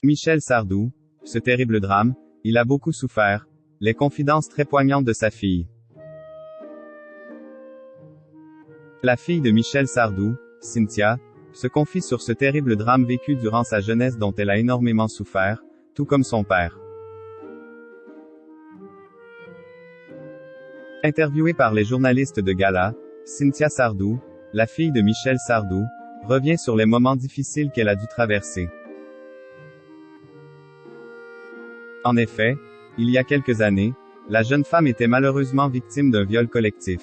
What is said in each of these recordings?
Michel Sardou, ce terrible drame, il a beaucoup souffert, les confidences très poignantes de sa fille. La fille de Michel Sardou, Cynthia, se confie sur ce terrible drame vécu durant sa jeunesse dont elle a énormément souffert, tout comme son père. Interviewée par les journalistes de Gala, Cynthia Sardou, la fille de Michel Sardou, revient sur les moments difficiles qu'elle a dû traverser. En effet, il y a quelques années, la jeune femme était malheureusement victime d'un viol collectif.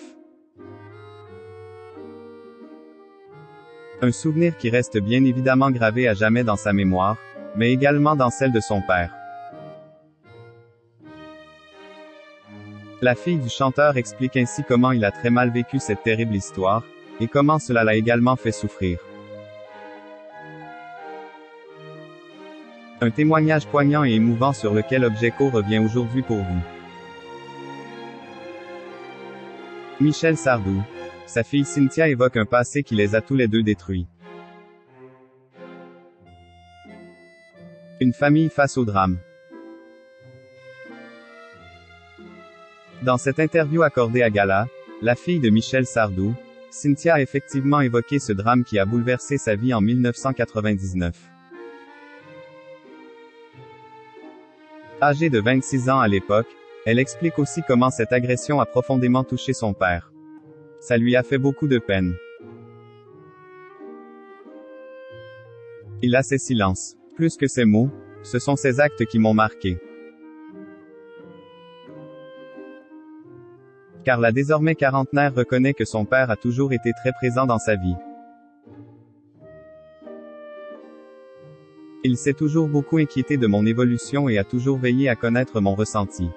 Un souvenir qui reste bien évidemment gravé à jamais dans sa mémoire, mais également dans celle de son père. La fille du chanteur explique ainsi comment il a très mal vécu cette terrible histoire, et comment cela l'a également fait souffrir. Un témoignage poignant et émouvant sur lequel Objeco revient aujourd'hui pour vous. Michel Sardou. Sa fille Cynthia évoque un passé qui les a tous les deux détruits. Une famille face au drame. Dans cette interview accordée à Gala, la fille de Michel Sardou, Cynthia a effectivement évoqué ce drame qui a bouleversé sa vie en 1999. Âgée de 26 ans à l'époque, elle explique aussi comment cette agression a profondément touché son père. Ça lui a fait beaucoup de peine. Il a ses silences. Plus que ses mots, ce sont ses actes qui m'ont marqué. Car la désormais quarantenaire reconnaît que son père a toujours été très présent dans sa vie. Il s'est toujours beaucoup inquiété de mon évolution et a toujours veillé à connaître mon ressenti.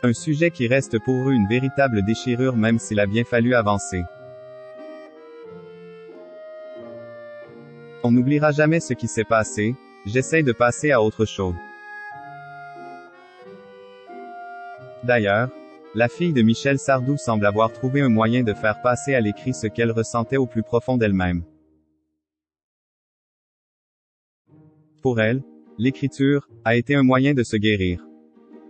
Un sujet qui reste pour eux une véritable déchirure même s'il a bien fallu avancer. On n'oubliera jamais ce qui s'est passé, j'essaye de passer à autre chose. D'ailleurs, la fille de Michel Sardou semble avoir trouvé un moyen de faire passer à l'écrit ce qu'elle ressentait au plus profond d'elle-même. Pour elle, l'écriture a été un moyen de se guérir.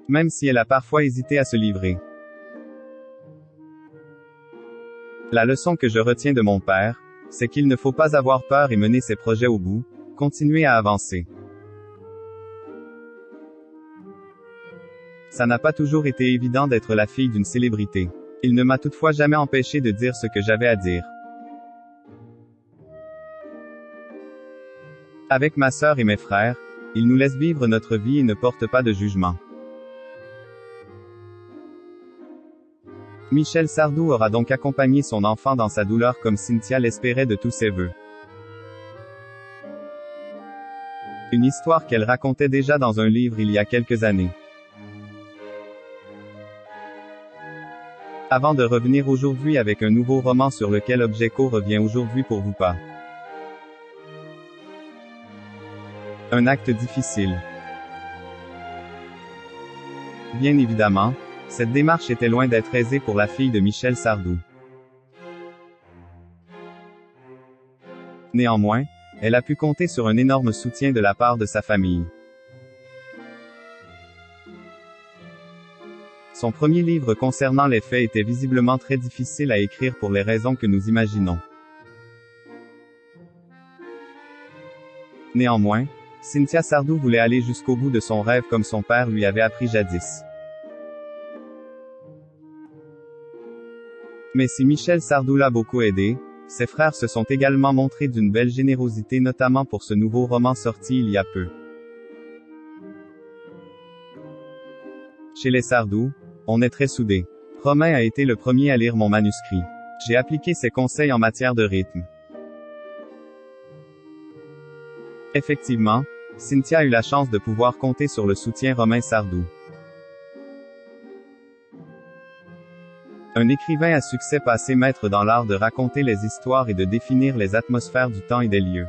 Même si elle a parfois hésité à se livrer. La leçon que je retiens de mon père, c'est qu'il ne faut pas avoir peur et mener ses projets au bout, continuer à avancer. Ça n'a pas toujours été évident d'être la fille d'une célébrité. Il ne m'a toutefois jamais empêché de dire ce que j'avais à dire. Avec ma sœur et mes frères, ils nous laissent vivre notre vie et ne portent pas de jugement. Michel Sardou aura donc accompagné son enfant dans sa douleur comme Cynthia l'espérait de tous ses vœux. Une histoire qu'elle racontait déjà dans un livre il y a quelques années. Avant de revenir aujourd'hui avec un nouveau roman sur lequel Objeco revient aujourd'hui pour vous pas. Un acte difficile. Bien évidemment, cette démarche était loin d'être aisée pour la fille de Michel Sardou. Néanmoins, elle a pu compter sur un énorme soutien de la part de sa famille. Son premier livre concernant les faits était visiblement très difficile à écrire pour les raisons que nous imaginons. Néanmoins, Cynthia Sardou voulait aller jusqu'au bout de son rêve comme son père lui avait appris jadis. Mais si Michel Sardou l'a beaucoup aidé, ses frères se sont également montrés d'une belle générosité notamment pour ce nouveau roman sorti il y a peu. Chez les Sardou, on est très soudés. Romain a été le premier à lire mon manuscrit. J'ai appliqué ses conseils en matière de rythme. Effectivement, Cynthia a eu la chance de pouvoir compter sur le soutien Romain Sardou. Un écrivain à succès passé maître dans l'art de raconter les histoires et de définir les atmosphères du temps et des lieux.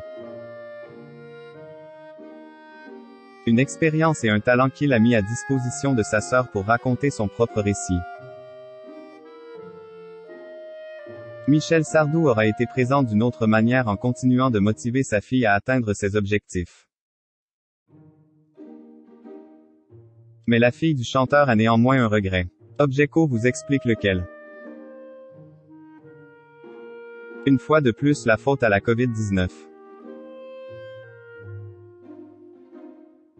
Une expérience et un talent qu'il a mis à disposition de sa sœur pour raconter son propre récit. Michel Sardou aura été présent d'une autre manière en continuant de motiver sa fille à atteindre ses objectifs. Mais la fille du chanteur a néanmoins un regret. Objeco vous explique lequel. Une fois de plus la faute à la Covid-19.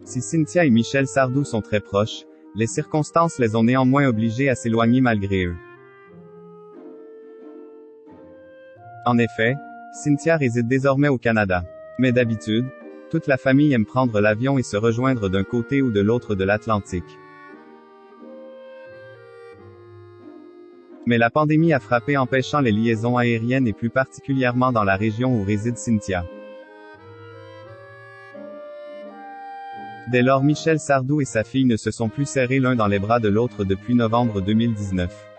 Si Cynthia et Michel Sardou sont très proches, les circonstances les ont néanmoins obligés à s'éloigner malgré eux. En effet, Cynthia réside désormais au Canada. Mais d'habitude, toute la famille aime prendre l'avion et se rejoindre d'un côté ou de l'autre de l'Atlantique. Mais la pandémie a frappé empêchant les liaisons aériennes et plus particulièrement dans la région où réside Cynthia. Dès lors Michel Sardou et sa fille ne se sont plus serrés l'un dans les bras de l'autre depuis novembre 2019.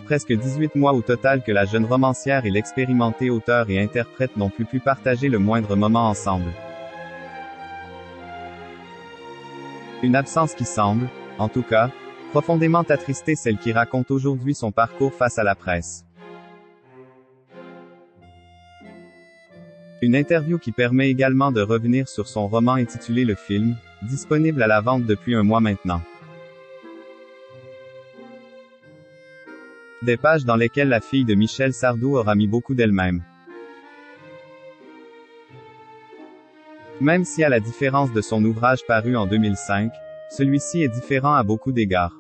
Presque 18 mois au total que la jeune romancière et l'expérimenté auteur et interprète n'ont plus pu partager le moindre moment ensemble. Une absence qui semble, en tout cas, profondément attrister celle qui raconte aujourd'hui son parcours face à la presse. Une interview qui permet également de revenir sur son roman intitulé Le Film, disponible à la vente depuis un mois maintenant. Des pages dans lesquelles la fille de Michel Sardou aura mis beaucoup d'elle-même. Même si à la différence de son ouvrage paru en 2005, celui-ci est différent à beaucoup d'égards.